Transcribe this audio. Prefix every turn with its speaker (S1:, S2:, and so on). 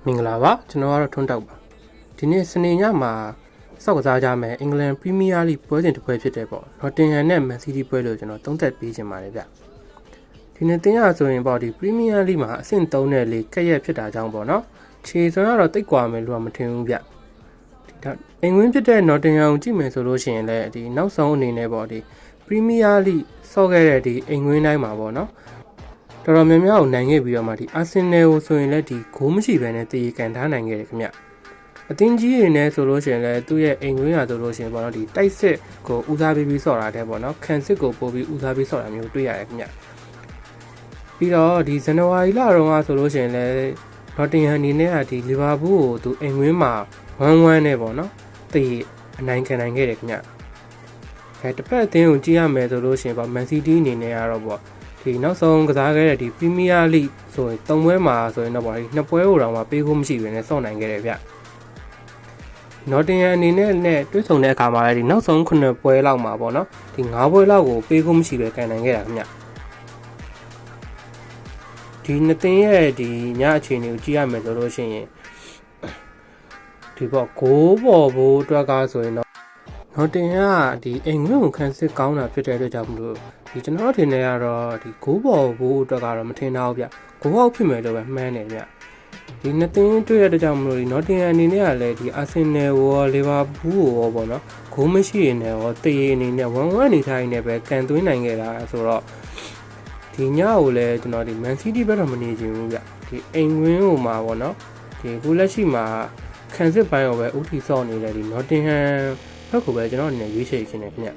S1: မင်္ဂလာပါကျွန်တော်ကတော့ထွန်းတောက်ပါဒီနေ့စနေညမှာစောက်ကစားကြမယ်အင်္ဂလန်ပရီးမီးယားလိပွဲစဉ်တစ်ပွဲဖြစ်တဲ့ပေါ့နော်တင်ဟန်နဲ့မန်စီးတီးပွဲလို့ကျွန်တော်သုံးသပ်ပေးချင်ပါတယ်ဗျဒီနေ့တင်ရဆိုရင်ပေါ့ဒီပရီးမီးယားလိမှာအဆင့်3နဲ့4ကက်ရက်ဖြစ်တာကြောင့်ပေါ့နော်ခြေစွမ်းကတော့တိတ်ကွာမယ်လို့မထင်ဘူးဗျဒီတော့အင်္ဂလန်ဖြစ်တဲ့နော်တင်ဟန်ကိုကြည့်မယ်ဆိုလို့ရှိရင်လည်းဒီနောက်ဆုံးအနေနဲ့ပေါ့ဒီပရီးမီးယားလိဆော့ခဲ့တဲ့ဒီအင်္ဂလန်တိုင်းမှာပေါ့နော်တော်တော်များများကိုနိုင်ခဲ့ပြီးတော့မှဒီအာဆင်နယ်ကိုဆိုရင်လည်းဒီဂိုးမရှိဘဲနဲ့တည်ကန်ထားနိုင်ခဲ့တယ်ခင်ဗျအသင်းကြီးတွေနဲ့ဆိုလို့ရှိရင်လည်းသူ့ရဲ့အိမ်တွင်းရဆိုလို့ရှိရင်ပေါ့နော်ဒီတိုက်စစ်ကိုဦးစားပေးပြီးဆော့တာတဲ့ပေါ့နော်ခံစစ်ကိုပို့ပြီးဦးစားပေးဆော့တာမျိုးတွေ့ရတယ်ခင်ဗျပြီးတော့ဒီဇန်နဝါရီလတုန်းကဆိုလို့ရှိရင်လည်းနော်တင်ဟန်အနေနဲ့ကဒီလီဗာပူးကိုသူအိမ်တွင်းမှာ1-1နဲ့ပေါ့နော်တည်အနိုင်ခံနိုင်ခဲ့တယ်ခင်ဗျတစ်ဖက်အသင်းကိုကြည့်ရမယ်ဆိုလို့ရှိရင်ပေါ့မန်စီးတီးအနေနဲ့ကတော့ပေါ့ဒီနောက်ဆုံးကစားခဲ့တဲ့ဒီပရီးမီးယားလိဆိုရင်3ပွဲမှာဆိုရင်တော့ပေါ့ဒီ2ပွဲဟိုတောင်မှပေးဖို့မရှိဘဲနဲ့စောင့်နိုင်ခဲ့တယ်ဗျနော်တင်ဟန်အနေနဲ့တွဲဆုံတဲ့အခါမှာလည်းဒီနောက်ဆုံး9ပွဲလောက်မှာပေါ့နော်ဒီ9ပွဲလောက်ကိုပေးဖို့မရှိဘဲကန်နိုင်ခဲ့တာခင်ဗျဒီနှစ်သင်းရဲ့ဒီညအခြေအနေကိုကြည့်ရမယ်ဆိုလို့ရှိရင်ဒီပေါ့ဂိုးပေါ်ဘိုးအတွက်ကဆိုရင်တော့နော်တင်ဟန်ကဒီအိမ်ငွေ့ကိုခံစစ်ကောင်းတာဖြစ်တဲ့အတွက်ကြောင့်မလို့ဒီကျွန်တော်ထင်နေရတော့ဒီဂိုးပေါ်ဘိုးအတွက်ကတော့မထင်တော့ဘူးဗျဂိုးအောက်ဖြစ်မယ်လို့ပဲမှန်းနေဗျဒီနှစ်သင်းတွေ့ရတဲ့ကြောင့်မလို့ဒီနော်တင်ဟန်အနေနဲ့ကလည်းဒီအာဆင်နယ်ကိုလီဗာပူးကိုရောပေါ့နော်ဂိုးမရှိရင်လည်းတည်အနေနဲ့1-1နေထိုင်နေပဲကန်သွင်းနိုင်ခဲ့တာဆိုတော့ဒီညကိုလည်းကျွန်တော်ဒီမန်စီးတီးဘက်တော့မနေချင်ဘူးဗျဒီအိမ်ဝင်းဟိုမှာပေါ့နော်ဒီခုလက်ရှိမှာခံစစ်ပိုင်းကိုပဲဥတီဆော့နေတယ်ဒီနော်တင်ဟန်ဘက်ကိုပဲကျွန်တော်အနေနဲ့ရွေးချယ်ခြင်းနဲ့ခင်ဗျ